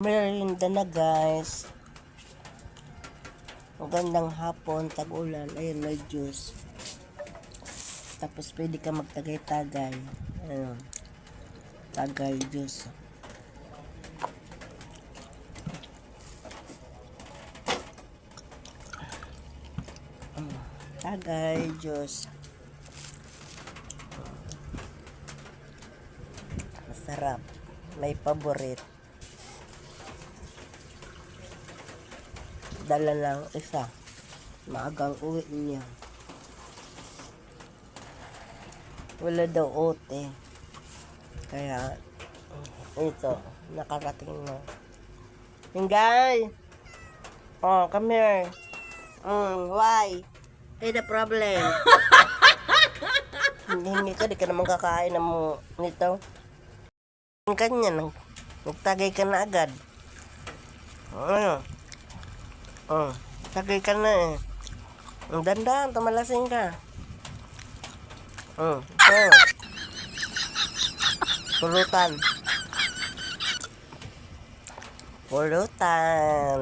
Merinda na guys. Magandang hapon, tag-ulan. Ayun, may juice. Tapos pwede ka magtagay-tagay. Ayun. Tagay juice. Tagay juice. Masarap. May paborit. Dala lang isa. Maagang uwi niya. Wala daw ote. Kaya, ito, nakarating na. Hinggay! Oh, come here. Why? Hey, the problem. Hindi ka, di ka naman kakain ng nito. Ang kanya, nagtagay ka na agad. Tagay ka na eh. Ang dandan, tumalasing ka. Pulutan. Pulutan.